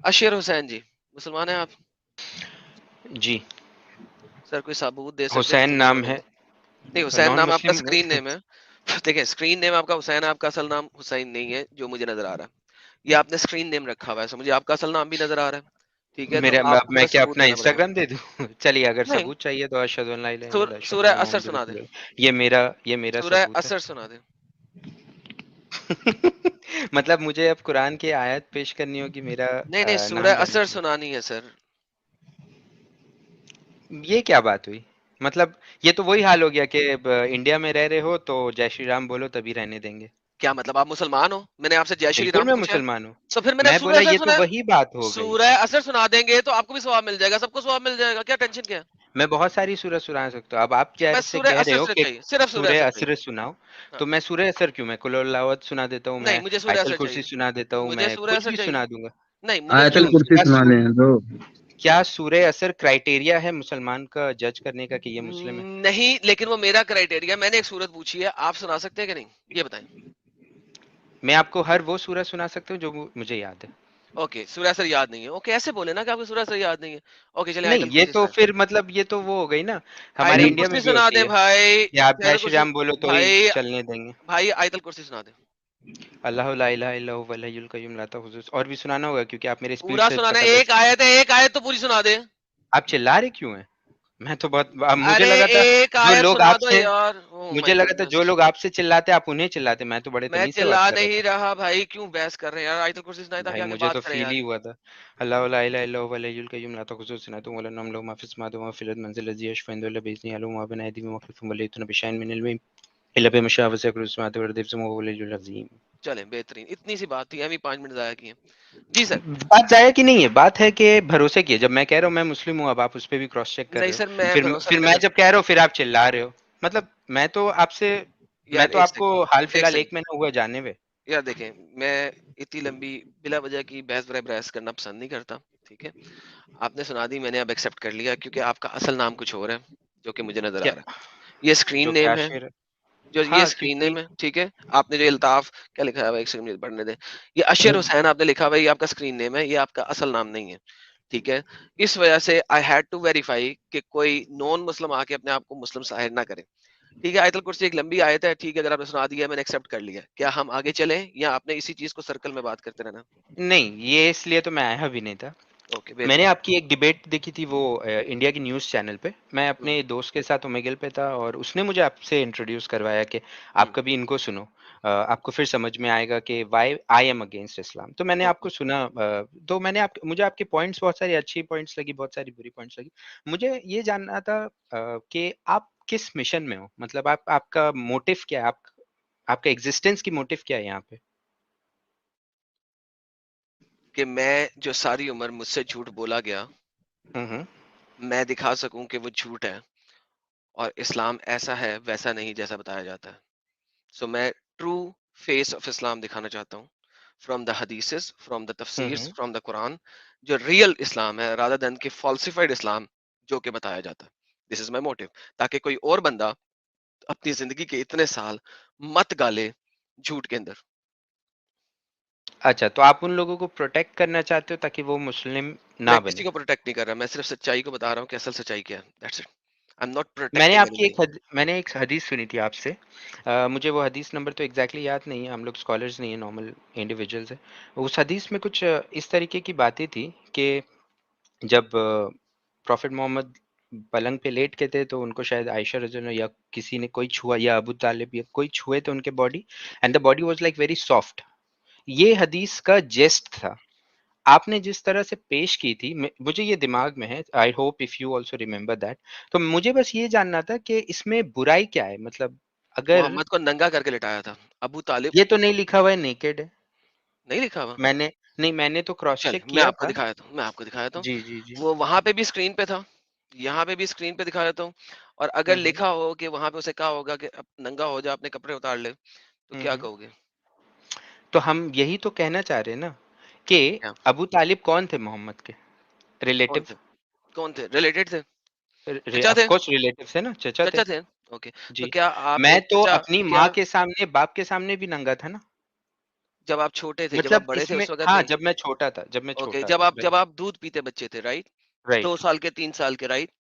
अशीर हुसैन जी, मुसलमान हैं आप? जी। सर कोई सबूत दे सकते हैं हुसैन झूठ नाम बोलने है, का? नहीं, हुसैन नॉन नाम आपका मुस्लिम। स्क्रीन नेम है। देखिए स्क्रीन नेम आपका हुसैन है, आपका असल नाम हुसैन नहीं है जो मुझे नजर आ रहा है। ये आपने स्क्रीन नेम रखा हुआ है, मुझे आपका असल नाम भी नजर आ रहा है। ठीक है, तो मेरा आपको मैं मेरा क्या सबूत अपना देना पड़ेगा। इंस्टाग्राम दे दूं? चलिए, अगर नहीं, सबूत चाहिए तो अशहदु अन ला इलाहा इल्लल्लाह अशहदु सूरह अन्ना असर मुहम्मदुर सुना दे। रसूलुल्लाह। ये मेरा सूरह सबूत है। असर सुना दे। मतलब मुझे अब कुरान की आयत पेश करनी होगी, मेरा नहीं नहीं, नाम सूरह लेने असर के लिए। सुनानी है सर। ये क्या बात हुई? मतलब ये तो वही हाल हो गया कि इंडिया में रह रहे हो तो जय श्री राम बोलो तभी रहने देंगे। क्या मतलब आप मुसलमान हो? मैंने आपसे जय श्री बिल्कुल राम मैं पूछा है। मुसलमान हूँ। तो फिर मैंने मैं सूरह बोला असर ये तो सुना है। वही बात हो गई। सूरह असर सुना देंगे तो आपको भी सवाब मिल जाएगा, सबको सवाब मिल जाएगा, क्या टेंशन क्या है? मैं बहुत सारी सूरत सुना सकता हूँ। अब आप बस जैसे सूरह कह रहे असर हो से कि चाहिए, सिर्फ सूरह सूरह असर चाहिए। असर सुनाओ, हाँ। तो मैं सूरह असर क्यों, मैं कुल हुवल्लाहु सुना देता हूँ, नहीं, मैं मुझे सूरह आयतल असर कुर्सी चाहिए। सुना देता हूँ, मुझे मैं सूरह कुछ असर भी चाहिए। सुना दूंगा। नहीं, मुझे आयतल क्यों? सूरह कुर्सी सुनाने हैं दो। क्या सूरह असर क्राइटेरिया है मुसलमान का जज करने का कि ये मुस्लिम है? नहीं, लेकिन वो मेरा क्राइटेरिया, मैंने एक सूरत पूछी है, आप सुना सकते हैं कि नहीं? ये बताएं। मैं आपको हर वो सूरह सुना सकता हूँ जो मुझे याद है। ओके, सूरह असर याद नहीं है। ओके, ऐसे बोले ना कि आपको सूरह असर याद नहीं है। ओके, चलिए नहीं, आयतल ये कुर्सी तो सुनाएं। फिर मतलब ये तो वो हो गई ना, हमारे आयतल इंडिया में कुर्सी भी सुना होती दें है भाई। कि आप जय आयतल श्री कुर्सी। राम बोलो तो ही भाई। चलने देंगे। भाई आयतल कुर्सी सुना दे। अल्लाह ला इलाहा इल्ला हुवल हय्युल कय्यूम ला ताखुज़ुहु, और भी सुनाना होगा क्योंकि आप मेरे स्पीड पूरा से सुनाना है, एक जबरदस्ती। आयत है, एक आयत तो पूरी सुना दे। आप चिल्ला रहे क्यों हैं? मैं तो बहुत, अब मुझे अरे लगा था एक जो आयत लोग सुना दो आपसे यार, ओ माय मुझे लगा था गुडनेस। जो लोग आपसे चिल्लाते आप उन्हें चिल्लाते, मैं तो बड़े मैं तमीज से चिल्ला बात कर रहा नहीं था। रहा भाई, क्यों बहस कर रहे हैं यार? आयतल कुर्सी सुनाए ताकि भाई आगे मुझे बात तो करें फील यार। ही हुआ था। अल्लाह ला इलाहा इल्ला हुवल हय्युल कय्यूम ला ताखुज़ुहु सिनतुन वला नौम लहू मा फ़िस समावाति व मा फ़िल अर्ज़ि मन ज़ा लज़ी यशफ़उ इंदहु इल्ला बिइज़्निहि यअलमु मा बैना अयदीहिम व मा ख़ल्फ़हुम व ला युहीतूना बिशैइन मिन इल्मिही इल्ला बिमा शाअ वसिअ कुर्सियुहु समावाति वल अर्ज़ वहुवा हुवल अलिय्युल अज़ीम। चलें, बेहतरीन, इतनी सी बात थी, हम ही 5 मिनट जाया किए। जी सर। बात जाया कि नहीं है, बात है कि भरोसे की है। जब मैं कह रहा हूँ मैं मुस्लिम हूँ, अब आप उस पे भी क्रॉस चेक कर नहीं रहे हो। सर, मैं भरोसा फिर नहीं मैं कर जब कह रहा हूँ फिर आप चिल्ला रहे हो। मतलब मैं तो आपसे, मैं यार तो एक आपको हाल सेकंड, एक फिलहाल सेकंड। 1 महीना हुआ जाने हुए। यार देखें, मैं इतनी लंबी बिला वजह की बहस करना पसंद नहीं करता। ठीक है, आपने सुना दी, मैंने अब एक्सेप्ट कर लिया, क्योंकि आपका असल नाम कुछ और है जो कि मुझे नजर आ क्या? रहा है। ये स्क्रीन जो नेम क्या है। शेर है? जो ये हाँ, स्क्रीन क्योंकि नेम है, ठीक है। आपने जो अल्ताफ क्या लिखा है, एक सेकंड मुझे पढ़ने दे। ये अशर हम्म, हुसैन आपने लिखा हुआ है, ये आपका स्क्रीन नेम है, ये आपका असल नाम नहीं है। ठीक है। इस वजह से आई हैड टू वेरीफाई कि कोई नॉन मुस्लिम आके अपने आप को मुस्लिम जाहिर ना करे। ठीक है, आयतल कुर्सी एक लंबी आयत है, ठीक है, अगर आपने सुना दिया मैंने एक्सेप्ट कर लिया। क्या हम आगे चलें या आपने इसी चीज को सर्कल में बात करते रहना? नहीं, ये इसलिए तो मैं आया भी नहीं था। ओके, मैंने बेहतरीन। आपकी एक डिबेट देखी थी वो इंडिया की न्यूज़ चैनल पे। मैं हम्म। अपने दोस्त के साथ ओमेगल पे था और उसने मुझे आपसे इंट्रोड्यूस करवाया कि हम्म। आप कभी इनको सुनो, आपको फिर समझ में आएगा कि व्हाई आई एम अगेंस्ट इस्लाम। तो मैंने ओके। आपको सुना, तो मैंने आप मुझे आपके पॉइंट्स बहुत सारी अच्छी पॉइंट्स लगी, बहुत सारी बुरी पॉइंट्स लगी। मुझे ये जानना था कि आप किस मिशन में हो? मतलब आप, आपका मोटिव क्या है? आपका एग्जिस्टेंस की मोटिव क्या है यहाँ पे? कि मैं जो सारी उम्र मुझसे झूठ बोला गया, हम्म। मैं दिखा सकूं कि वो झूठ है, और इस्लाम ऐसा है वैसा नहीं जैसा बताया जाता है। सो मैं ट्रू फेस ऑफ इस्लाम दिखाना चाहता हूँ, from the hadiths, from the tafsirs, hmm. From the Quran. जो रियल इस्लाम है, रादर देन के फॉल्सिफाइड इस्लाम जो कि बताया जाता है। दिस इज माई मोटिव, ताकि कोई और बंदा अपनी जिंदगी के इतने साल मत गाले झूठ के अंदर। अच्छा, तो आप उन लोगों को प्रोटेक्ट करना चाहते हो ताकि वो मुस्लिम मैं ना किसी बने। को प्रोटेक्ट नहीं कर रहा, मैं सिर्फ सच्चाई को बता रहा हूँ कि असल सच्चाई क्या है। That's it. I am not protecting anybody. मैंने एक हदीस सुनी थी आपसे। मुझे वो हदीस नंबर तो एग्जैक्टली याद नहीं है, हम लोग स्कॉलर्स नहीं है, नॉर्मल इंडिविजुअल्स है। उस हदीस में कुछ इस तरीके की बातें थी कि जब प्रॉफिट मोहम्मद पलंग पे लेट के थे तो उनको शायद आयशा रज़ियल्लाहु अन्हा या किसी ने कोई छुआ, या अबू तालिब या कोई छुए थे उनके body, and the body was like very soft. ये हदीस का जेस्ट था। आपने जिस तरह से पेश की थी, मुझे ये दिमाग में है, I hope if you also remember that. तो मुझे बस ये जानना था कि इसमें बुराई क्या है? मतलब अगर मोहम्मद को नंगा करके लिटाया था। अबू तालिब। ये तो नहीं लिखा हुआ है नेकेड है। नहीं लिखा हुआ? मैंने नहीं, मैंने तो क्रॉस चल चेक मैं किया आपको था। दिखा देता हूँ, मैं आपको दिखा देता हूँ। जी, जी, जी। वो वहां पे भी स्क्रीन पे था, यहाँ पे भी स्क्रीन पे दिखा देता हूँ। और अगर हुँ, हुँ। लिखा हो कि वहां पे उसे कहा होगा कि अब नंगा हो जा, अपने कपड़े उतार ले, तो हुँ, क्या हुँ। कहोगे? तो हम यही तो कहना चाह रहे हैं ना कि क्या? अबू तालिब कौन थे मोहम्मद के? कौन रिलेटिव। थे? कौन थे? रिलेटेड थे? रि चचा ऑफ थे? कोर्स रिलेटिव थे ना, चचा थे। चचा थे? ओके। तो जी। क्या आप मैं तो चचा? अपनी क्या? माँ के सामने, बाप के सामने भी नंगा था ना। जब आप छोटे थे, जब आप मतलब बड़े थे इसमें उस वक़्त हाँ, नहीं? जब मैं ओके, छोटा था, जब राइट, आप दूध पीते बच्चे थे, राइट? 2 राइट, साल के, 3 साल के, राइट?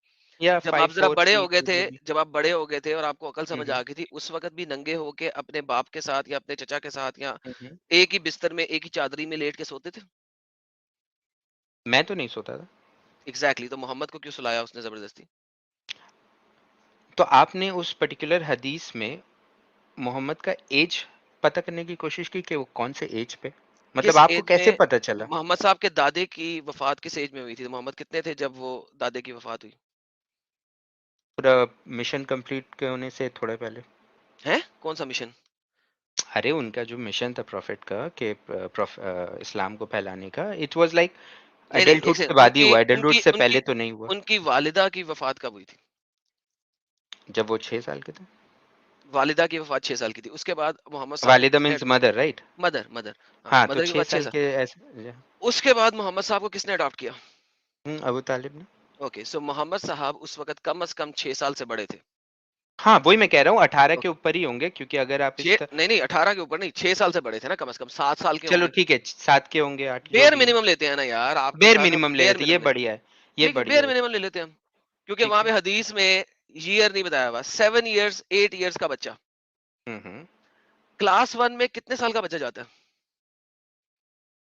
या जब 5, आप ज़रा 4, बड़े 3 हो गए थे, जो भी। जब आप बड़े हो गए थे और आपको अकल हुँ, समझ हुँ, आ गई थी, उस वक़्त भी नंगे होके अपने बाप के साथ या अपने चचा के साथ या हुँ, हुँ। एक ही बिस्तर में, एक ही चादरी में लेट के सोते थे? मैं तो नहीं सोता था। एग्ज़ैक्टली, तो मोहम्मद को क्यों सुलाया उसने ज़बरदस्ती? तो आपने उस पर्टिकुलर हदीस में मोहम्मद का ऐज पता करने की कोशिश की कि वो कौन से ऐज पे? मतलब किस आपको एज कैसे में पता चला? मोहम्मद साहब के दादे की वफ़ात किस एज में हुई थी? मोहम्मद कितने थे जब वो दादे की वफ़ात हुई? पूरा मिशन कंप्लीट के होने से थोड़ा पहले। हैं? कौन-सा मिशन? अरे उनका जो मिशन था प्रॉफ़ेट का कि इस्लाम को फैलाने का, इट वाज़ लाइक नहीं, नहीं, एक एडल्टहुड के सेकंड, बाद ही उनकी हुआ, एडल्टहुड उनकी से उनकी पहले तो नहीं हुआ। उनकी वालिदा की वफ़ात कब हुई थी? जब वो 6 साल के थे। वालिदा की वफ़ात 6 साल की थी। उसके बाद मोहम्मद साहब को वालिदा किसने means mother, right? Mother mother हाँ, हाँ, तो मदर की 6 वफ़ात 6 साल साल। के ऐसे। उसके बाद मोहम्मद साहब को किसने अडॉप्ट किया? अबू तालिब ने। ओके, सो मोहम्मद साहब उस वक़्त कम से कम 6 साल से बड़े थे। हाँ, वही मैं कह रहा हूँ 18 के ओके, ऊपर ही होंगे क्योंकि अगर आप इस 6 नहीं, नहीं 18 के ऊपर नहीं, 6 साल से बड़े थे ना कम से कम, 7 साल के चलो होंगे। ठीक है 7 के होंगे, 8 जो बेयर भी है। मिनिमम लेते हैं ना यार, आपके बेयर साथ हम मिनिमम ले रहे बेयर थे, ये मिनिमम लेते हैं। बढ़िया है, ये ठीक है, बढ़िया बेयर है, मिनिमम ले लेते हैं हम। क्योंकि ठीक वहाँ है। पे हदीस में ईयर नहीं बताया हुआ, 7 इयर्स, 8 इयर्स का बच्चा। हुँ, हुँ। क्लास 1 में कितने साल का बच्चा जाता है?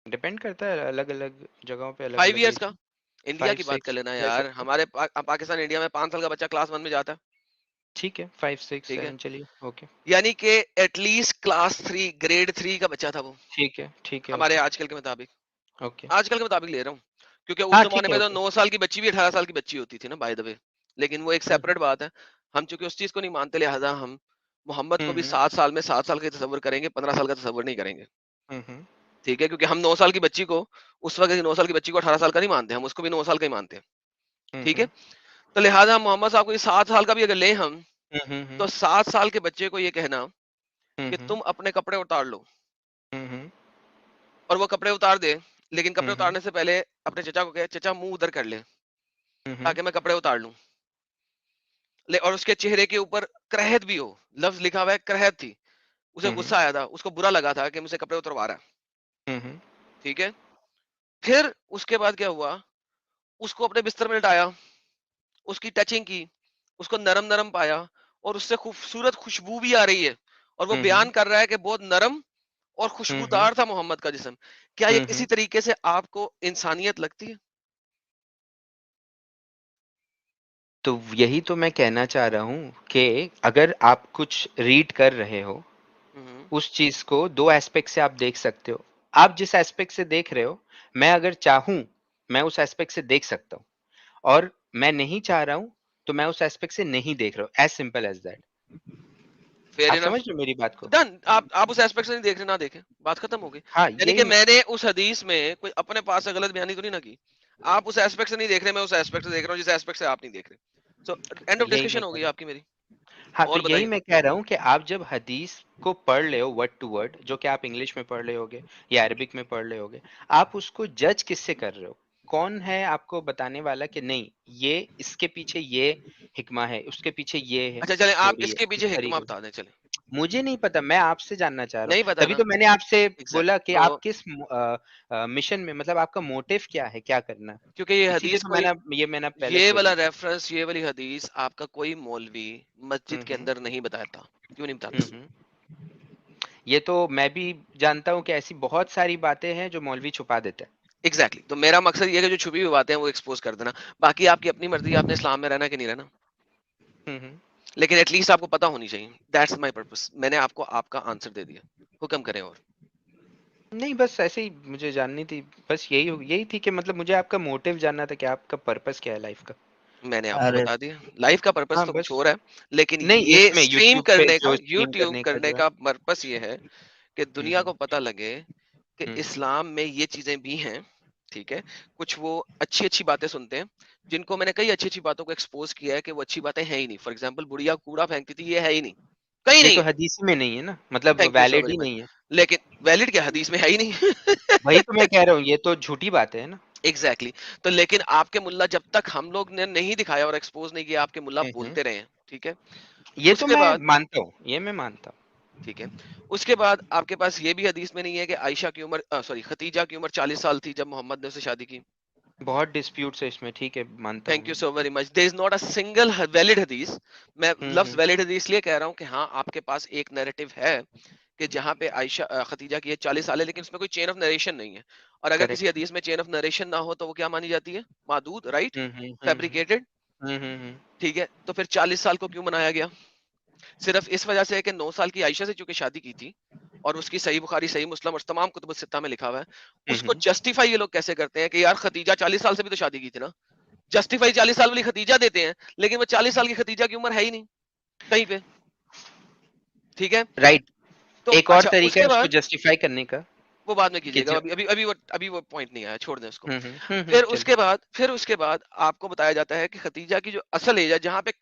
डिपेंड करता है अलग-अलग जगहों पे 5 अलग-अलग इयर्स एज का? है। इंडिया 5, की बात कर 6 लेना कह यार, सकते हैं। हमारे पाकिस्तान, इंडिया में 5 साल का बच्चा क्लास 1 में जाता है, ठीक है 5, 6, ठीक है? 7 चलिए, ओके। यानी कि एटलीस्ट क्लास 3, ग्रेड 3 का बच्चा था वो, ठीक है, हमारे ओके, आजकल के मुताबिक। ओके। आजकल के मुताबिक ले रहा हूँ, क्योंकि उस हाँ, ज़माने ठीक है, में तो ओके। 9 साल की बच्ची भी 18 साल की बच्ची होती थी ना, बाय द वे। लेकिन वो एक हुँ, हुँ। सेपरेट बात है। हम चूँकि उस चीज़ को नहीं मानते, लिहाज़ा हम मोहम्मद हुँ, को भी हुँ। 7 साल में 7 साल का तसव्वुर करेंगे, 15 साल का तसव्वुर नहीं करेंगे। हुँ, हुँ। ठीक है? क्योंकि हम 9 साल की बच्ची को, उस वक़्त की 9 साल की बच्ची को 18 साल का नहीं मानते, हम उसको भी 9 साल का ही मानते हैं। हुँ, ठीक है? हुँ। तो लिहाज़ा मोहम्मद साहब को ये 7 साल का भी अगर लें हम, हुँ, हुँ, तो हुँ। 7 साल के बच्चे को ये कहना हुँ, कि हुँ। तुम अपने कपड़े उतार लो, हुँ, हुँ। और वो कपड़े उतार दे, लेकिन कपड़े हुँ, हुँ। उतारने से पहले अपने चचा को कहे, "चचा मुँह उधर कर ले, हुँ, हुँ। ताकि मैं कपड़े उतार लूँ।" और उसके चेहरे के ऊपर करहत भी हो, लफ्ज़ लिखा हुआ है करहत थी। उसे हुँ, हुँ। गुस्सा आया था, उसको बुरा लगा था कि मुझसे कपड़े उतरवा रहा है, हुँ, हुँ। ठीक है? फिर उसके बाद क्या हुआ, उसको अपने बिस्तर में लिटाया, उसकी टचिंग की, उसको नरम-नरम पाया, और उससे खूबसूरत खुशबू भी आ रही है, और वो हुँ, हुँ। बयान कर रहा है कि बहुत नरम और हुँ, हुँ। खुशबूदार था मोहम्मद का जिस्म। क्या ये हुँ, किसी हुँ। तरीके से आपको इंसानियत लगती है? तो यही तो मैं कहना चाह रहा हूँ कि अगर आप कुछ रीड कर रहे हो, हुँ, हुँ। उस चीज़ को 2 एस्पेक्ट से आप देख सकते हो। आप जिस एस्पेक्ट से देख रहे हो, मैं अगर चाहूँ, मैं उस एस्पेक्ट से देख सकता हूँ और मैं नहीं चाह रहा हूँ, तो मैं उस एस्पेक्ट से नहीं देख रहा हूँ, as simple as that. Fair आप इनफ। समझ रहे हो मेरी बात को? डन। आप उस एस्पेक्ट से नहीं देख रहे, ना देखें, बात खत्म हो गई। हाँ, यानी यही कि मैं मैंने उस हदीस में कोई अपने पास से गलत बयानी तो नहीं ना की। आप उस एस्पेक्ट से नहीं देख रहे, मैं उस एस्पेक्ट से देख रहा हूँ जिस एस्पेक्ट से आप नहीं देख रहे। सो एंड ऑफ यही मैं डिस्कशन हो कह गई रहा हूँ। आपकी मेरी। हाँ, तो और यही बताइए। मैं कह रहा हूँ कि आप जब हदीस को पढ़ रहे हो वर्ड टू वर्ड, जो कि आप इंग्लिश में पढ़ रहे होगे या अरबिक में पढ़ रहे होगे, आप उसको जज किससे कर रहे हो? कौन है आपको बताने वाला कि नहीं, ये इसके पीछे ये हिकमा है, उसके पीछे ये है, अच्छा चलें, आप स्टोरी है, इसके इस पीछे हिकमा तरीके से। बता दें चलें। मुझे नहीं पता, मैं आपसे जानना चाह रहा नहीं हूँ। पता तभी ना? तो मैंने आपसे बोला एग्ज़ैक्टली। कि तो आप किस मिशन में मतलब आपका मोटिव क्या है, क्या करना है? क्योंकि ये इसीलिए हदीस तो कोई, मैंने पहले ये वाला क्वेश्चन किया। रेफरेंस, ये वाली हदीस आपका कोई मौलवी मस्जिद हुँ, के हुँ। अंदर नहीं बताता। क्यों नहीं हुँ, बताता? हुँ। ये तो मैं भी जानता हूँ कि ऐसी बहुत सारी बातें हैं जो मौलवी छुपा देते हैं। एग्ज़ैक्टली। तो मेरा मकसद ये है कि जो छुपी हुई बातें हैं वो एक्सपोज़ कर देना। बाकी आपकी अपनी मर्ज़ी है, आपने इस्लाम में रहना है कि नहीं रहना। हुँ, हुँ। लेकिन एट लीस्ट आपको पता होनी चाहिए। That's my purpose. मैंने आपको आपका आंसर दे दिया। हुक्म करें और। नहीं बस ऐसे ही मुझे जाननी थी, बस यही थी कि मतलब मुझे आपका मोटिव जानना था कि आपका पर्पस क्या है लाइफ का? मैंने आपको अरे! बता दिया। लाइफ का पर्पस हाँ, तो कुछ बस और है, लेकिन नहीं ये इसमें स्ट्रीम यूट्यूब पे करने का, जो स्ट्रीम यूट्यूब करने का करने जो है। का पर्पस ये है कि हुँ, दुनिया हुँ। को पता लगे कि हुँ, हुँ। इस्लाम में ये चीज़ें भी हैं, ठीक है? कुछ वो अच्छी-अच्छी बातें सुनते हैं, जिनको मैंने कई अच्छी-अच्छी बातों को एक्सपोज़ किया है कि वो अच्छी बातें हैं ही नहीं। फॉर एग्ज़ाम्पल बुढ़िया कूड़ा फेंकती थी, ये है ही नहीं, कहीं ये नहीं तो है। हदीस ही में नहीं है ना, मतलब thank you so valid very he much. नहीं है। लेकिन वैलिड क्या, हदीस में है ही नहीं। वही तो मैं कह रहा हूँ, ये तो झूठी बातें है ना। Exactly exactly। तो लेकिन आपके मुल्ला, जब तक हम लोग ने नहीं दिखाया और एक्सपोज नहीं किया, आपके मुल्ला हुँ, हुँ। बोलते रहे हैं, ठीक है? ये तो उसके मैं बाद मानता हूँ, ये मैं मानता हूँ। ठीक है। उसके बाद आपके पास ये भी हदीस में नहीं है कि आयशा की उम्र सॉरी खतीजा की उम्र 40 साल थी जब मोहम्मद ने उससे शादी की। बहुत डिस्प्यूट्स है इसमें, ठीक है, मानता हूँ थैंक यू मैं। So very much. There is not a single valid हदीस। मैं लफ्ज हम्म। वैलिड हदीस इसलिए कह रहा हूँ कि हाँ आपके पास एक नैरेटिव है कि जहाँ पे आयशा खतीजा की एज 40 साल है, लेकिन उसमें कोई चेन ऑफ नरेशन नहीं है। और अगर किसी करेक्ट। हदीस में चेन ऑफ नरेशन ना हो तो वो क्या मानी जाती है? मादूद, राइट? हम्म हम्म हम्म फैब्रिकेटेड। हम्म। ठीक है, तो फिर 40 साल को क्यों बनाया गया? सिर्फ इस वजह से है कि 9 साल की आयशा से चूंकि शादी की थी और उसकी सही बुखारी, सही मुस्लिम और तमाम कुतुब सित्ता में लिखा हुआ है, उसको हम्म। जस्टिफाई ये लोग कैसे करते हैं कि यार खतीजा 40 साल से भी तो शादी की थी ना। जस्टिफाई 40 साल वाली खतीजा देते हैं, लेकिन वो 40 साल की खतीजा की उम्र है ही नहीं कहीं पे। ठीक है। राइट। तो एक और अच्छा, तरीका उसके है उसको बाद जस्टिफाई करने का वो बाद में कि कीजिएगा, अभी वो पॉइंट नहीं आया, छोड़ दें उसको। चलिए। फिर उसके बाद आपको बताया जाता है कि खतीजा की जो असल एज है, जहां पे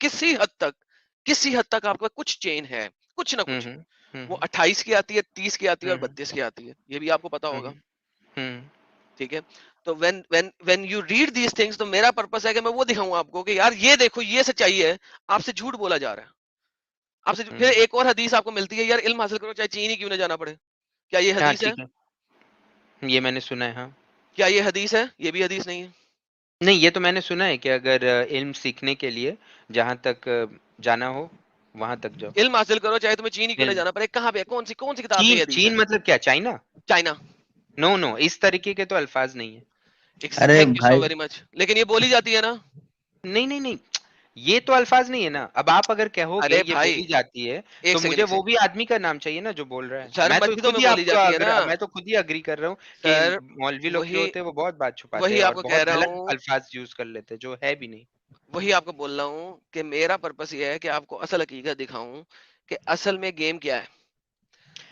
किसी हद तक आपका कुछ चेन है, कुछ ना हम्म कुछ, हम्म वो हम्म 28 की आती है, 30 की आती है और हम्म 32 की आती है, ये भी आपको पता होगा। हम्म हम्म ठीक है। तो when you read these things, तो मेरा पर्पस है कि मैं वो दिखाऊं आपको कि यार ये देखो, ये सच्चाई है। आपसे झूठ बोला जा रहा है। फिर हम्म। एक और हदीस आपको मिलती है, यार इल्म हासिल करो चाहे चीन ही क्यों ना जाना पड़े। क्या ये हाँ, हदीस है? ठीक है, ये मैंने सुना है, हाँ। क्या ये हदीस है? ये भी हदीस नहीं है। नहीं, ये तो मैंने सुना है कि अगर इल्म सीखने के लिए जहाँ तक जाना हो, वहां तक जाओ। इल्म हासिल करो चाहे तुम्हें चीन ही क्यों ना इल्म। जाना पड़े। कहाँ पे है? कौन सी किताब में चीन, ये हदीस है? चीन मतलब क्या, चाइना? चाइना। नो नो, इस तरीके के तो अल्फाज नहीं है। अरे थैंक यू सो भाई, वेरी मच, लेकिन ये बोली जाती है ना। नहीं नहीं नहीं, ये तो अल्फाज नहीं है ना। अब आप अगर कहोगे अरे ये भाई, बोली जाती है, एक तो सेकंड, मुझे एक वो सेकंड। भी आदमी का नाम चाहिए ना जो बोल रहा है। सर मैं तो मस्जिदों में खुद ही बोली आपको जाती है अगर ना। मैं तो खुद ही अग्री कर रहा हूँ कि सर मौलवी लोग जो वही होते हैं वो बहुत बात छुपाते वही हैं और आपको कह बहुत रहा गलत हूँ, अल्फाज यूज कर लेते हैं जो है भी नहीं। वही आपको बोल रहा हूँ कि मेरा पर्पस ये है कि आपको असल हकीकत दिखाऊं कि असल में गेम क्या है।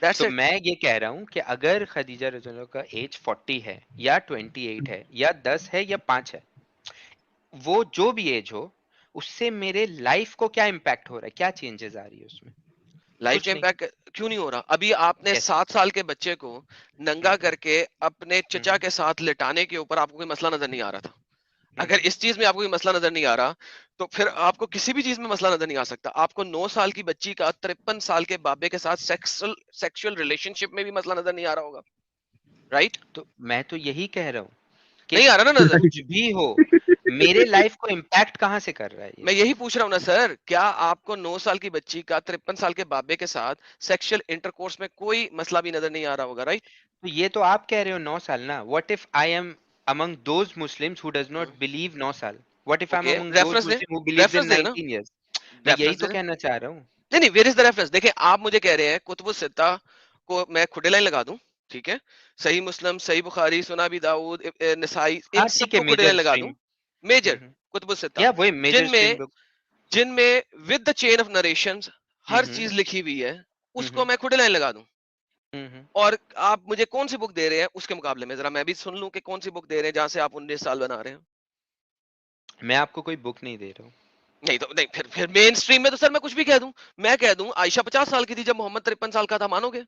दैट्स तो इट। मैं ये कह रहा हूँ कि अगर खदीजा रज़ियल्लाहु का एज 40 है या 28 है या 10 है या 5 है, वो जो भी एज हो, उससे मेरे लाइफ को क्या इम्पैक्ट हो रहा है, क्या चेंजेस आ रही है उसमें? लाइफ कुछ का नहीं। इम्पैक्ट क्यों नहीं हो रहा? अभी आपने कैसे? 7 साल के बच्चे को नंगा हम्म करके अपने चचा हम्म के साथ लिटाने के ऊपर आपको कोई मसला नजर नहीं आ रहा था। अगर हम्म इस चीज में आपको कोई मसला नजर नहीं आ रहा, तो फिर आपको किसी भी चीज में मसला नजर नहीं आ सकता। आपको 9 साल की बच्ची का 53 साल के बाबे के साथ सेक्सुअल रिलेशनशिप में भी मसला नजर नहीं आ रहा होगा, राइट? तो मैं तो यही कह रहा हूँ कि नहीं आ रहा ना नजर? कुछ भी हो, मेरे लाइफ को इम्पैक्ट कहाँ से कर रहा है ये? मैं यही पूछ रहा हूँ ना सर, क्या आपको 9 साल की बच्ची का 53 साल के बाबे के साथ सेक्सुअल इंटरकोर्स में कोई मसला भी नजर नहीं आ रहा होगा, राइट? तो ये तो आप कह रहे हो 9 साल ना। What if I am among those Muslims who does not believe 9 साल? What if I'm okay, among those reference they, Muslims who believes reference in दे ना, 19 years? मैं यही रेफरेंस तो दे। कहना चाह रहा हूँ। नहीं नहीं, वेयर इज द रेफरेंस? देखिए, आप मुझे कह रहे हैं कुतुबुस सित्ता को मैं खुदे लाइन लगा दूं, ठीक है? सही मुस्लिम, सही बुखारी, सुना भी दाऊद, नसाई, इन हाँ, ठीक है, सबको खुदे मेजर लाइन लगा दूं। स्ट्रीम। मेजर कुतुबुस सित्ता, या वही मेजर स्ट्रीम जिनमें बुक। जिनमें with the chain of narrations हर हम्म चीज लिखी हुई है, उसको हम्म मैं खुदे लाइन लगा दूं। हम्म। और आप मुझे कौन सी बुक दे रहे हैं उसके मुकाबले में, जरा मैं भी सुन लूं कि कौन सी बुक दे रहे हैं जहां से आप 19 साल बना रहे हैं। मैं आपको कोई बुक नहीं दे रहा हूँ। नहीं तो नहीं, फिर मेन स्ट्रीम में तो सर मैं कुछ भी कह दूं। मैं कह दूं आयशा 50 साल की थी जब मोहम्मद 53 साल का था, मानोगे?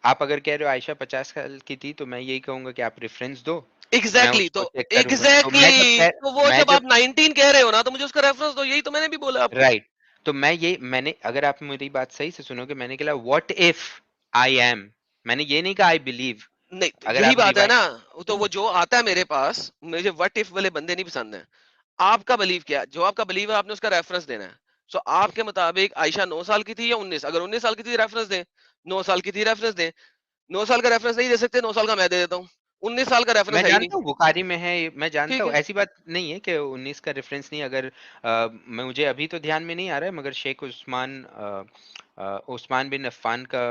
आप अगर कह रहे हो आयशा 50 साल की थी, तो मैं यही कहूंगा कि आप रेफरेंस दो, मैं एग्जैक्टली उसको तो चेक करूंगा। तो तो वो मैं जब जब आप 19 कह रहे हो ना, तो मुझे उसका रेफरेंस दो, यही तो मैंने भी बोला आपको। राइट, तो मैंने अगर आप मेरी बात सही से सुनोगे, मैंने कहा व्हाट इफ आई एम, मैंने ये नहीं कहा आई बिलीव। नहीं तो अगर यही आप बात है रिवाइंड। ना। तो वो जो आता है मेरे पास, मुझे व्हाट इफ वाले बंदे नहीं पसंद है। आपका बिलीव क्या है? जो आपका बिलीव है आपने उसका रेफरेंस देना है। सो आपके मुताबिक आयशा 9 साल की थी या 19? अगर 19 साल की थी रेफरेंस दें, 9 साल की थी रेफरेंस दें। 9 साल का रेफरेंस नहीं दे सकते, 9 साल का मैं दे देता हूँ। 19 साल का रेफरेंस मैं है ही जानता नहीं। हूँ बुखारी में है, मैं जानता ठीक हूँ, है। ऐसी बात नहीं है कि 19 का रेफरेंस नहीं। अगर मुझे अभी तो ध्यान में नहीं आ रहा है, मगर शेख उस्मान उस्मान बिन अफ़्फ़ान का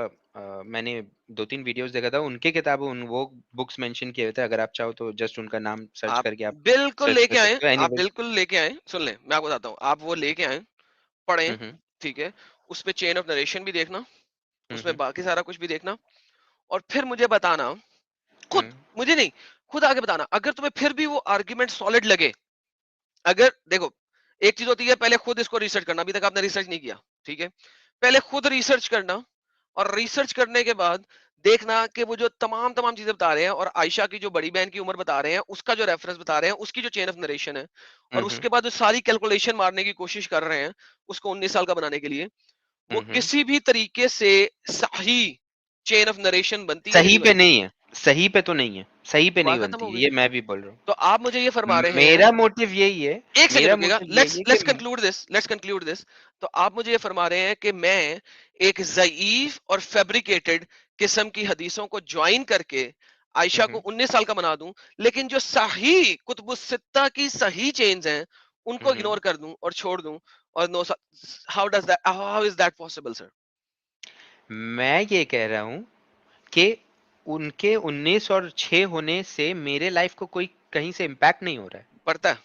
मैंने 2-3 वीडियोस देखा था, उनके किताबें वो बुक्स मेंशन किए हुए थे। अगर आप चाहो तो जस्ट उनका नाम सर्च आप करके आप बिल्कुल सर्च कर लेके आए, सकते हो। आप एनीवेज। बिल्कुल लेके आए, सुन लें मैं आपको बताता हूँ, आप वो लेके आए, पढ़ें, हम्म ठीक है? उसमें चेन ऑफ नरेशन भी देखना, उसमें हम्म बाकी सारा कुछ भी देखना, और फिर मुझे बताना, खुद, हम्म मुझे नहीं, खुद आके बताना अगर तुम्हें फिर भी वो आर्ग्यूमेंट सॉलिड लगे। अगर देखो, एक चीज होती है पहले खुद इसको रिसर्च करना, अभी तक आपने रिसर्च नहीं किया, ठीक है? पहले खुद रिसर्च करना, और रिसर्च करने के बाद देखना कि वो जो तमाम तमाम चीजें बता रहे हैं, और आयशा की जो बड़ी बहन की उम्र बता रहे हैं, उसका जो रेफरेंस बता रहे हैं, उसकी जो चेन ऑफ नरेशन है, और हम्म उसके बाद जो सारी कैलकुलेशन मारने की कोशिश कर रहे हैं उसको 19 साल का बनाने के लिए, वो किसी भी तरीके से सही चेन ऑफ नरेशन बनती है या सही नहीं पे बनती? नहीं है, सही पे तो नहीं है, सही पे नहीं बात खत्म बनती हो है, गई। ये मैं भी बोल रहा हूँ। तो आप मुझे ये फरमा रहे हैं, मेरा मोटिव यही है, एक सेकंड मेरा रुकिएगा, मोटिव यही लेट्स है लेट्स कि conclude this, let's conclude this. तो आप मुझे ये फरमा रहे हैं कि मैं एक ज़ईफ और फैब्रिकेटेड किस्म की हदीसों को ज्वाइन करके आयशा को हम्म, 19 साल का बना दूं, लेकिन जो सही कुतुबुस सित्ता की सही चेन्स हैं उनको हम्म, इग्नोर कर दूं और छोड़ दूं, और no, how is that possible sir? मैं ये कह रहा हूँ कि उनके 19 और 6 होने से मेरे लाइफ को कोई कहीं से इम्पैक्ट नहीं हो रहा है, पड़ता है?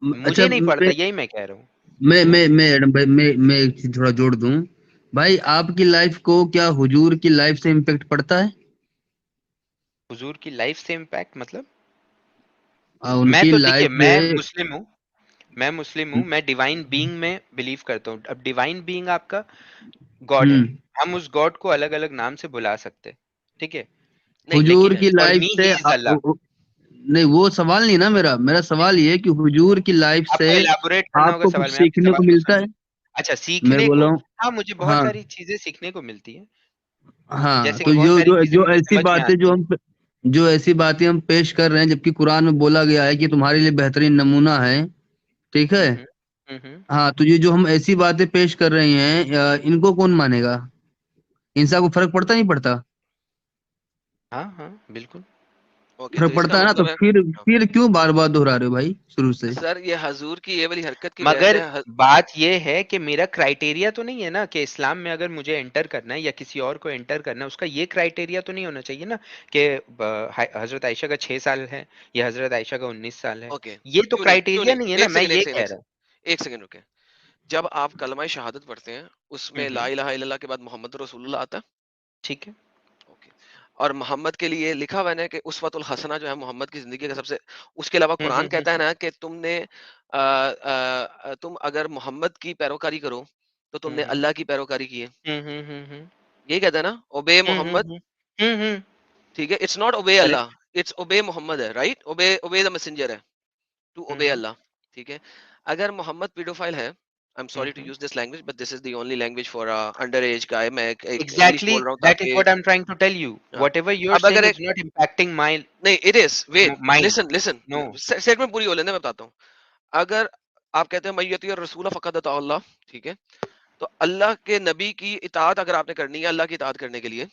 मुझे अच्छा, नहीं पड़ता, यही मैं कह रहा हूँ। मैं एडम भाई, मैं एक चीज थोड़ा जोड़ दूं। भाई, आपकी लाइफ को क्या हुजूर की लाइफ से इम्पेक्ट पड़ता है? हुजूर की लाइफ से इम्पैक्ट मतलब, मैं उनकी तो देखिए, लाइफ से। मैं मुस्लिम हूँ, मैं डिवाइन बीइंग में बिलीव करता हूँ। अब डिवाइन बीइंग आपका गॉड है, हम्म हम उस गॉड को अलग अलग नाम से बुला सकते हैं, ठीक है, नहीं हुजूर लेकिन की फॉर लाइफ मी से ही इज अल्लाह। नहीं, वो सवाल नहीं ना मेरा। मेरा सवाल ये है कि हुजूर की लाइफ से आपको एलाबोरेट करना होगा आपको सवाल कुछ में, आपके सीखने को सवाल को मिलता सुन है? लो। अच्छा, मैं सीखने बोला को, हूँ। हाँ, मुझे बहुत हाँ, सारी चीजें सीखने को मिलती है, हाँ, जैसे कि तो बहुत जो सारी जो चीजें जो मुझे ऐसी समझ में बातें आती हैं। जो ऐसी बातें हम पेश कर रहे हैं, जबकि कुरान में बोला गया है कि तुम्हारे लिए बेहतरीन नमूना है। ठीक है। हम्म, हम्म, हाँ, तो ये जो हम ऐसी बातें पेश कर रहे हैं, इनको कौन मानेगा? इंसान को फर्क पड़ता नहीं पड़ता? हाँ हाँ बिल्कुल। ओके, फर्क तो इसका पड़ता है ना, तो मतलब है, फिर क्यों बार बार दोहरा रहे हो भाई शुरू से? सर ये हजूर की ये वाली हरकत की वजह मगर से बात ये है कि मेरा क्राइटेरिया तो नहीं है ना कि इस्लाम में अगर मुझे एंटर करना है या किसी और को एंटर करना है, उसका ये क्राइटेरिया तो नहीं होना चाहिए ना कि हजरत आयशा का 6 साल है या हजरत आयशा का 19 साल है। ओके, ये तो क्यों क्राइटेरिया नहीं, नहीं है ना, एक मैं सेकंड, एक ये सेकंड, कह एक रहा हूँ। सेकंड, एक सेकंड रुके। जब आप कलमा शहादत पढ़ते हैं उसमें ला हम्म, इलाहा इल्लल्लाह के बाद मोहम्मद रसूलुल्लाह आता है। ठीक है। ओके, और मोहम्मद के लिए लिखा हुआ है ना कि उसवतुल हसना जो है मोहम्मद की जिंदगी का सबसे, उसके अलावा कुरान कहता है ना कि तुम अगर मोहम्मद की पैरोकारी करो तो तुमने हम्म, अल्लाह की पैरोकारी की है। हम्म, हम्म, हम्म, यही कहता है ना, ओबे हम्म, मोहम्मद। हम्म, ठीक है, it's not obey correct. Allah, it's obey Mohammad है, राइट? ओबे, ओबे द मैसेंजर है, टू ओबे हम्म, अल्लाह। ठीक है, अगर मोहम्मद पीडोफाइल है, I am sorry to hmm, use this language but this is the only language for under age guy, मैं एक English exactly, बोल रहा हूँ दैट इज ताकि, what I am trying to tell you, हाँ। व्हाटएवर यू आर अब saying अगर is not impacting my नहीं, it is, wait, mind. Listen listen, no. Statement पूरी हो लेने, मैं बताता हूँ। अगर आप कहते हैं मैयती और रसूल फ़क़द अता अल्लाह, ठीक है, तो अल्लाह के नबी की इताअत अगर आपने करनी है अल्लाह की इताअत करने के लिए,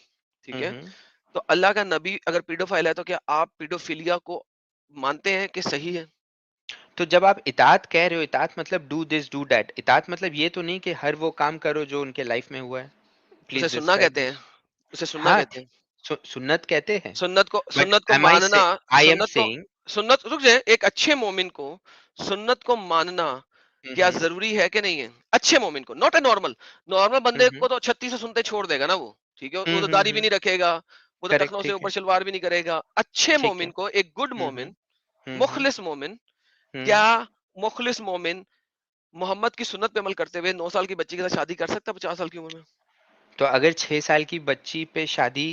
ठीक है, हम्म, तो अल्लाह का नबी अगर पीडोफाइल है तो क्या आप पीडोफिलिया को मानते हैं कि सही है? तो जब आप इताअत कह रहे हो, इताअत मतलब डू दिस डू दैट, इताअत मतलब ये तो नहीं कि हर वो काम करो जो उनके लाइफ में हुआ है। उसे प्लीज सुन्ना डिस्क्राइब कहते हैं, दिस। उसे सुन्ना हाँ, कहते हैं। सुन्नत कहते हैं, बट सुन्नत को एम आई मानना, से, आई एम सुन्नत को सेइंग। सुन्नत, रुक जाए, एक अच्छे मोमिन को सुन्नत को मानना क्या हम्म, जरूरी है कि नहीं है? अच्छे मोमिन को, नॉट ए नॉर्मल, नॉर्मल बंदे हम्म, को तो 36 से सुनते छोड़ देगा ना वो, ठीक है, वो तो दाढ़ी भी हम्म, नहीं रखेगा, वो तो करेक्ट, टखनों से ठीक ऊपर है, शलवार भी नहीं करेगा। अच्छे ठीक है। मोमिन को, एक गुड हम्म, मोमिन, हम्म, मुखलिस मोमिन, क्या हम्म। मुखलिस मोमिन मोहम्मद की सुन्नत पे अमल करते हुए 9 साल की बच्ची के साथ शादी कर सकता है 50 साल की उम्र में? तो अगर 6 साल की बच्ची पे शादी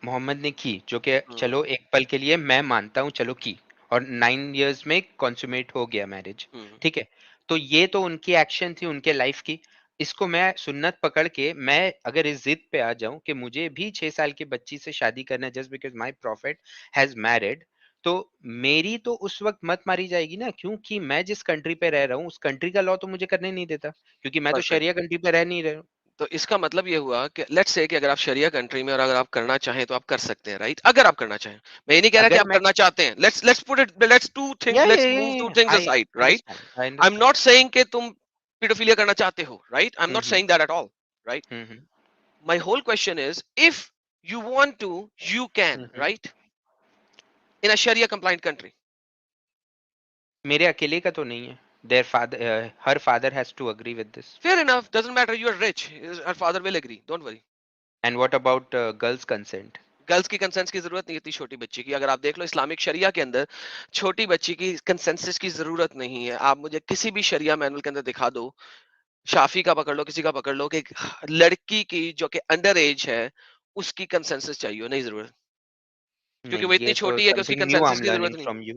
मोहम्मद ने की, जो कि हम्म, चलो एक पल के लिए मैं मानता हूँ, चलो की, और 9 इयर्स में कॉन्सुमेट हो गया मैरिज, हम्म, ठीक है, तो ये तो उनकी एक्शन थी, उनके लाइफ की। इसको मैं सुन्नत पकड़ के, मैं अगर इस जिद पे आ जाऊं कि मुझे भी 6 साल की बच्ची से शादी करना है just because my profit has married, तो मेरी तो उस वक्त मत मारी जाएगी ना, क्योंकि मैं जिस कंट्री पे रह रहा हूँ उस कंट्री का लॉ तो मुझे करने नहीं देता, क्योंकि मैं तो परफेक्ट। शरिया कंट्री पे रह नहीं रहा हूँ। तो इसका मतलब ये हुआ कि लेट्स से कि अगर आप शरिया कंट्री में और अगर आप करना चाहें तो आप कर सकते हैं, राइट? अगर आप करना चाहें, मैं ये नहीं कह रहा कि अगर आप मैं, करना चाहते हैं, let's put it, let's two thing, let's move two things I aside, right? Understand, I I am understand. Not saying कि तुम पेडोफिलिया करना चाहते हो, right? I am hmm, not hmm, saying that at all, right? Hmm, hmm, my whole question is if you want to, you can, hmm, hmm. right? In a sharia compliant country. मेरे अकेले का तो नहीं है। Their father, हर father has to agree with this. Fair enough, doesn't matter, you are rich, her father will agree, don't worry. And what about girls consent? Girls की conscience की जरूरत नहीं इतनी छोटी बच्ची की, अगर आप देख लो इस्लामिक शरिया के अंदर छोटी बच्ची की कंसेंसस की जरूरत नहीं है। आप मुझे किसी भी शरिया मैनुअल के अंदर दिखा दो, शाफी का पकड़ लो, किसी का पकड़ लो, कि एक लड़की की जो कि अंडर एज है उसकी कंसेंसस चाहिए, नहीं जरूरत, क्योंकि वो नहीं, इतनी ये तो छोटी है कि उसकी समथिंग न्यू आई कंसेंसस एम की लर्निंग जरूरत नहीं। From you.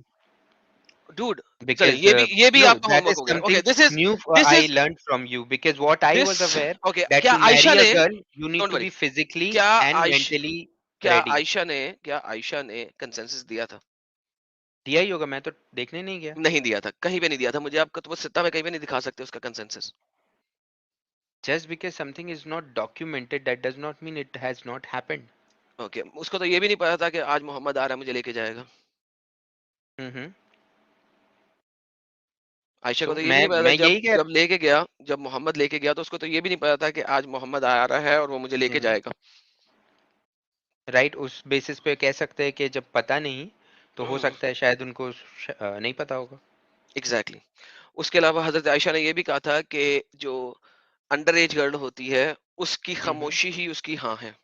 dude, चले because ये भी no, आपका that होमवर्क is हो गया. Okay, something this is new this I is learned from you, because what I this was aware okay. that क्या to आयशा marry a ने, girl you need don't to worry, be physically क्या and आयश mentally ready. क्या आयशा ने consensus दिया था? दिया ही होगा, मैं तो देखने नहीं गया. नहीं दिया था, कहीं पे नहीं दिया था. मुझे आपको तो वो सित्ता में कहीं पे नहीं दिखा सकते उसका consensus. Just because something is not documented, that does not mean it has not happened. Okay, उसको तो ये भी नहीं पता था कि आज मोहम्मद आ रहा है मुझे लेके जाएगा. हम्म. आयशा को So तो ये भी नहीं पता था मैं जब यही कह. जब लेके गया, जब मोहम्मद लेके गया तो उसको तो ये भी नहीं पता था कि आज मोहम्मद आ रहा है और वो मुझे लेके जाएगा. राइट, उस बेसिस पे कह सकते हैं कि जब पता नहीं तो हो सकता है शायद उनको नहीं पता होगा. एग्जैक्टली. उसके अलावा हजरत आयशा ने ये भी कहा था कि जो अंडर एज गर्ल होती है उसकी हम्म. खामोशी ही उसकी हाँ है.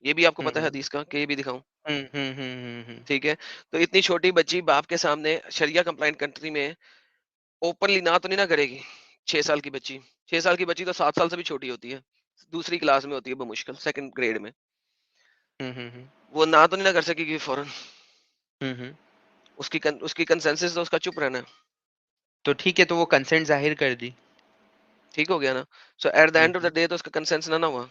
ये भी आपको पता है हम्म. हदीस का, कि ये भी दिखाऊं? हम्म. ठीक है. तो इतनी छोटी बच्ची बाप के सामने शरिया कंप्लाइंट कंट्री में ओपनली ना तो नहीं ना करेगी. 6 साल की बच्ची, 6 साल की बच्ची तो 7 साल से भी छोटी होती है, दूसरी क्लास में होती है बमुश्किल, सेकंड ग्रेड में. हम्म. वो ना तो नहीं ना कर सकेगी फौरन. हम्म. उसकी कंसेंसस तो उसका चुप रहना है. तो ठीक है, तो वो कंसेंट जाहिर कर दी. ठीक हो गया ना? So at the end of the day तो उसका कंसेंस ना ना हुआ.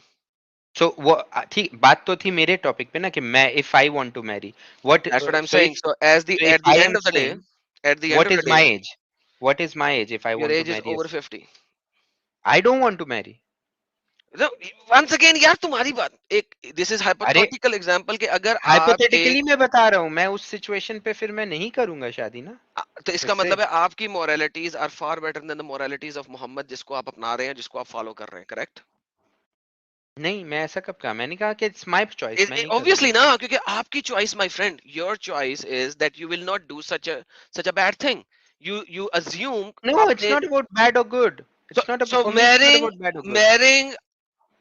सो वो ठीक बात तो थी मेरे टॉपिक पे ना, कि मैं if I want to marry what. That's what I am so saying. If so so if at the I end am of the day, saying, at the end what of the is day, my age? What is my age if I your want to age is marry a over 50. I don't want to marry. Once again यार तुम्हारी बात एक, this is अरे hypothetical example कि अगर आप hypothetically एक मैं बता रहा हूँ, मैं उस सिचुएशन पे फिर मैं नहीं करूंगा शादी ना तो इसका उससे. मतलब है आपकी moralities are far better than the moralities of Muhammad, जिसको आप अपना रहे हैं, जिसको आप फॉलो कर रहे हैं. करेक्ट? नहीं, मैं ऐसा कब कहा? मैंने कहा कि इट्स माय चॉइस, मैं नहीं करूंगा. ऑब्वियसली ना, क्योंकि आपकी choice my friend, your choice is that you will not do such a bad thing. You assume No, it's आपने. not about bad or good. so It's not about, so for me it's not about bad or good. marrying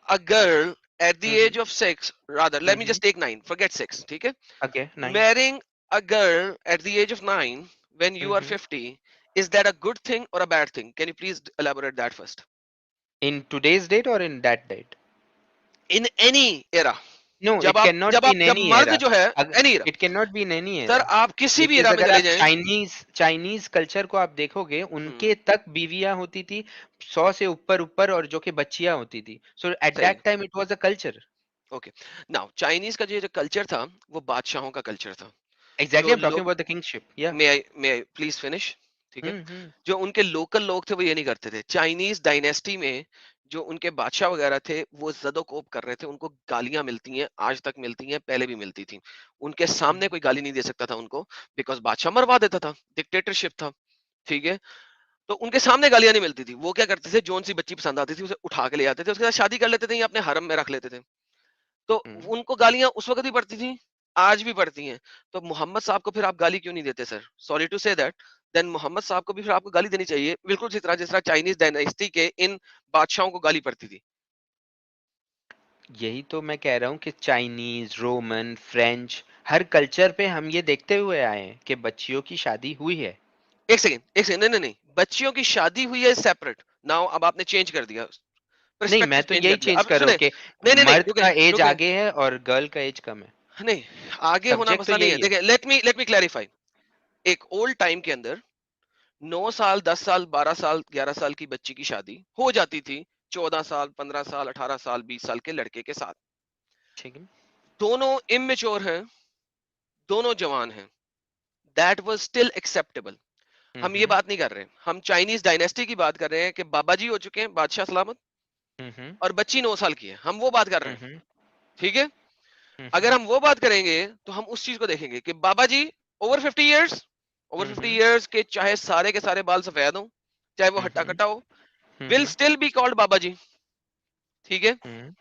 a girl at the Mm-hmm. age of 6, rather let me Mm-hmm. just take 9, forget 6. ठीक है? Okay, 9. Marrying a girl at the age of 9 when you are Mm-hmm. 50, is that a good thing or a bad thing? Can you please elaborate that first? In today's date or in that date? In any era. No, it cannot be in जब any मर्द era. जो है, any era. It cannot be in any sir era. आप किसी भी because era में अगर चले आप जाएं. चाइनीज कल्चर को आप देखोगे, हम्म, उनके तक बीवियां होती थी 100 से ऊपर ऊपर, और जो कि बच्चियां होती थी. सो एट सही. That time it was a culture. Okay. Now Chinese का जो कल्चर था वो बादशाहों का कल्चर था. एग्जैक्टली, जो I am talking about the kingship. या. मे आई प्लीज फिनिश. ठीक है. हम्म. जो उनके लोकल लोग थे वो ये नहीं करते थे. चाइनीज डायनेस्टी में जो उनके बादशाह वगैरह थे वो जदोकोप कर रहे थे. उनको गालियां मिलती हैं, आज तक मिलती हैं, पहले भी मिलती थी. उनके सामने कोई गाली नहीं दे सकता था उनको, बिकॉज बादशाह मरवा देता था, डिक्टेटरशिप था. ठीक है. तो उनके सामने गालियां नहीं मिलती थी. वो क्या करते थे, जोन सी बच्ची पसंद आती थी उसे उठा के ले आते थे, उसके साथ शादी कर लेते थे या अपने हरम में रख लेते थे. तो उनको गालियां उस वक्त भी पड़ती थी, आज भी पड़ती हैं. तो मोहम्मद साहब को फिर आप गाली क्यों नहीं देते sir? Sorry to say that. Then Muhammad साहब को भी फिर आपको गाली देनी चाहिए, बिल्कुल जिस तरह चाइनीज डायनेस्टी के इन बादशाहों को गाली पड़ती थी. यही तो मैं कह रहा हूँ कि चाइनीज, रोमन, फ्रेंच, हर कल्चर पे हम ये देखते हुए आए हैं कि बच्चियों की शादी हुई है. एक सेकंड, नहीं नहीं नहीं, बच्चियों की शादी हुई है सेपरेट. नाउ अब आपने चेंज कर दिया, नहीं, पर्सपेक्टिव मैं तो चेंज यही कर दिया. चेंज अब कर रहा हूँ सुने. कि नहीं नहीं नहीं, मर्द रुके का एज रुके. आगे है और गर्ल का एज कम है. नहीं, आगे होना सब्जेक्ट तो मसला नहीं है. यही है. देखिए, लेट मी क्लैरिफाई. एक ओल्ड टाइम के अंदर 9 साल, 10 साल, 12 साल, 11 साल की बच्ची की शादी हो जाती थी 14 साल, 15 साल, 18 साल, 20 साल के लड़के के साथ. ठीक है. दोनों इमेच्योर हैं, दोनों जवान हैं, दैट वाज स्टिल एक्सेप्टेबल. हम ये हम्म. बात नहीं कर रहे. हम चाइनीज डायनेस्टी की बात कर रहे हैं कि बाबा जी हो चुके हैं, बादशाह सलामत, हम्म. और बच्ची 9 साल की है. हम वो बात कर रहे हैं. हम्म. ठीक है. अगर हम्म. हम वो बात करेंगे तो हम उस चीज को देखेंगे कि बाबा जी ओवर 50 ईयर्स, ओवर फिफ्टी हम्म. ईयर्स के चाहे सारे के सारे बाल सफेद हो, चाहे वो हट्टा हम्म. कट्टा हो, will hmm. Still be called baba ji. ठीक है. हम्म.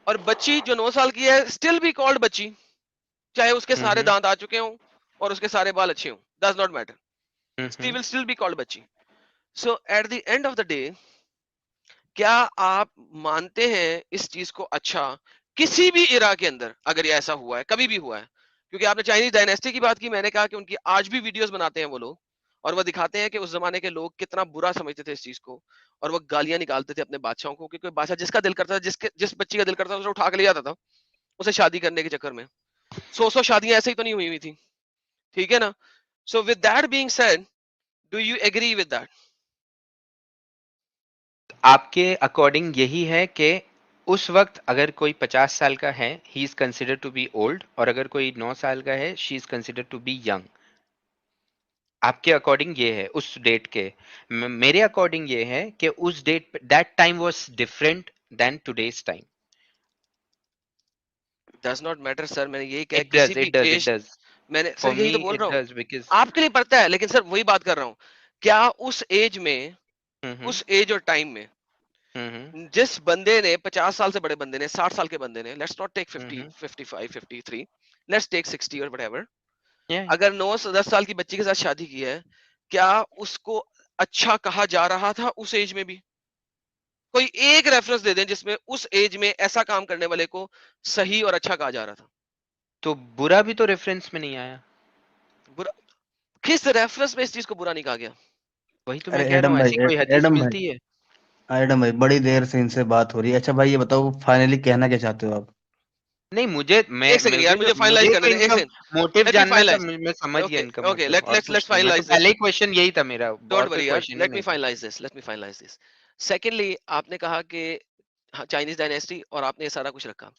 और बच्ची जो 9 साल की है स्टिल बी कॉल्ड बच्ची, चाहे उसके सारे हम्म. दांत आ चुके हों और उसके सारे बाल अच्छे हों, does not matter, she hmm. Will still be called bachchi. So at the end of the day, क्या आप मानते हैं इस चीज को? अच्छा, किसी भी इरा के अंदर अगर ये ऐसा हुआ है, कभी भी हुआ है, क्योंकि आपने चाइनीज डायनेस्टी की बात की, मैंने कहा कि उनकी आज भी वीडियोस बनाते हैं वो लोग, और वो दिखाते हैं कि उस जमाने के लोग कितना बुरा समझते थे इस चीज को, और वो गालियां निकालते थे अपने बादशाहों को, क्योंकि बादशाह जिसका दिल करता था, जिस बच्ची का दिल करता था उसे उठा के ले जाता था उसे शादी करने के चक्कर में. 100 शादियां ऐसे ही तो नहीं हुई हुई थी. ठीक है ना? So with that being said, do you agree with that? आपके अकॉर्डिंग यही है कि उस वक्त अगर कोई 50 साल का है, he is considered to be old, और अगर कोई 9 साल का है, she is considered to be young. आपके अकॉर्डिंग ये है उस डेट के। मेरे अकॉर्डिंग ये है कि उस date, that time was different than today's time. Does not matter sir, मैंने यही कहा इट किसी डज, भी it does, it age, does. मैंने सर फॉर यही मी तो बोल इट रहा हूँ। डज बिकॉज आपके लिए पड़ता है, लेकिन सर वही बात कर रहा हूँ, क्या उस एज में, हम्म, उस एज और टाइम में हम्म, जिस बंदे ने 50 साल से बड़े बंदे ने, 60 साल के बंदे ने, let's not take 50 hmm, 55 53, let's take 60 और व्हाटएवर, या अगर 9 से 10 साल की बच्ची के साथ शादी की है, क्या उसको अच्छा कहा जा रहा था उस एज में भी? कोई एक रेफरेंस दे दें जिसमें उस एज में ऐसा काम करने वाले को सही और अच्छा कहा जा रहा था। तो बुरा भी तो रेफरेंस में नहीं आया। बुरा किस रेफरेंस में इस चीज को बुरा नहीं कहा गया? वही तो मैं अरे कह रहा एडम हूँ, भाई, ऐसी कोई हदीस एडम भाई, मिलती है? एडम भाई, बड़ी देर से इनसे बात हो रही है। अच्छा भाई, ये बताओ फाइनली कहना क्या चाहते हो आप? नहीं, मुझे एक सेकंड यार, मुझे फाइनलाइज मुझे तो करने दे, एक इनका सेकंड, मोटिव लेट मी जानना था। फाइनलाइज। मैं समझ गया ओके इनका ओके, मोटिव, और लेट्स कुछ नहीं। मैं तो फाइनलाइज पहले दिस। ही क्वेश्चन यही था मेरा, डोंट और कोई वरी यार, क्वेश्चन ही लेट मी नहीं था। Finalise this, let me finalise this. Secondly, आपने कहा कि चाइनीज डायनेस्टी और आपने ये सारा कुछ रखा।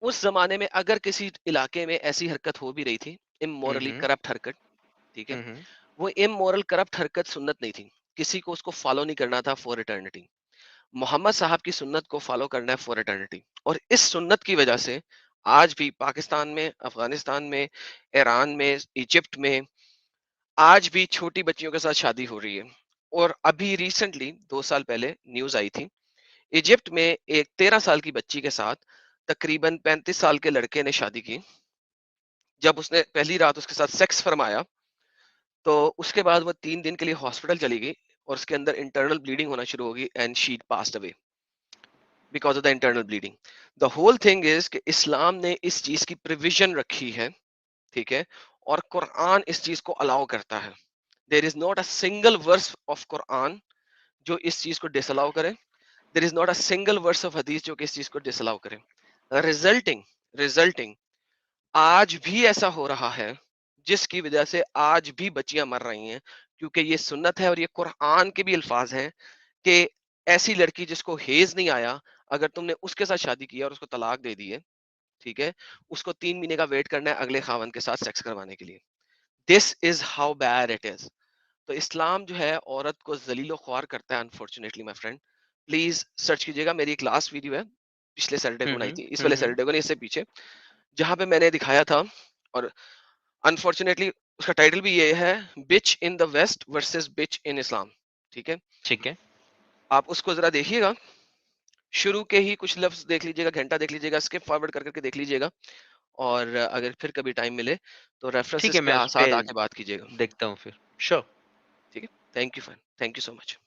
उस जमाने में अगर किसी इलाके में ऐसी हरकत हो भी रही थी, इमोरली हम्म, करप्ट हरकत, ठीक है, हम्म, वो इमोरल करप्ट हरकत सुन्नत नहीं थी, किसी को उसको फॉलो नहीं करना था फॉर इटर्निटी। मोहम्मद साहब की सुन्नत को फॉलो करना है फॉर इटर्निटी। और इस सुन्नत की वजह से आज भी पाकिस्तान में, अफगानिस्तान में, ईरान में, इजिप्ट में आज भी छोटी बच्चियों के साथ शादी हो रही है। और अभी रिसेंटली 2 साल पहले न्यूज आई थी, इजिप्ट में एक 13 साल की बच्ची के साथ तकरीबन 35 साल के लड़के ने शादी की। जब उसने पहली रात उसके साथ सेक्स फरमाया, तो उसके बाद वो 3 दिन के लिए हॉस्पिटल चली गई और उसके अंदर इंटरनल ब्लीडिंग होना शुरू हो गई and she passed away because of the internal bleeding. The whole thing is कि इस्लाम ने इस चीज की प्रिविजन रखी है, ठीक है, और कुरान इस चीज को अलाउ करता है। There is not a single verse of Quran जो इस चीज को डिसअलाउ करे। There is not a single verse of हदीस जो कि इस चीज को डिसअलाउ करे। रिजल्टिंग रिजल्टिंग आज भी ऐसा हो रहा है, जिसकी वजह से आज भी बच्चियां मर रही हैं, क्योंकि ये सुन्नत है और ये कुरान के भी अल्फाज हैं कि ऐसी लड़की जिसको हेज नहीं आया, अगर तुमने उसके साथ शादी किया और उसको तलाक दे दी है, ठीक है, उसको 3 महीने का वेट करना है अगले खावन के साथ सेक्स करवाने के लिए। This is how bad it is. तो इस्लाम जो है औरत को जलीलो ख्वार करता है, unfortunately my friend. Please search कीजिएगा, मेरी एक लास्ट वीडियो है, पिछले सैटरडे को बनाई थी, इस वाले हम्म। सैटरडे को नहीं, इससे पीछे, जहां पे मैंने दिखाया था। और अनफॉर्चुनेटली उसका टाइटल भी ये है, बिच इन द वेस्ट वर्सेस बिच इन इस्लाम, ठीक है। ठीक है। आप उसको जरा देखिएगा, शुरू के ही कुछ लफ्ज देख लीजिएगा, घंटा देख लीजिएगा, स्किप फॉरवर्ड कर करके देख लीजिएगा। और अगर फिर कभी टाइम मिले तो ठीक रेफरेंसेस है, के मैं उस पे साथ आके बात कीजिएगा। देखता हूँ फिर। श्योर। ठीक है, thank you, fine, thank you so much.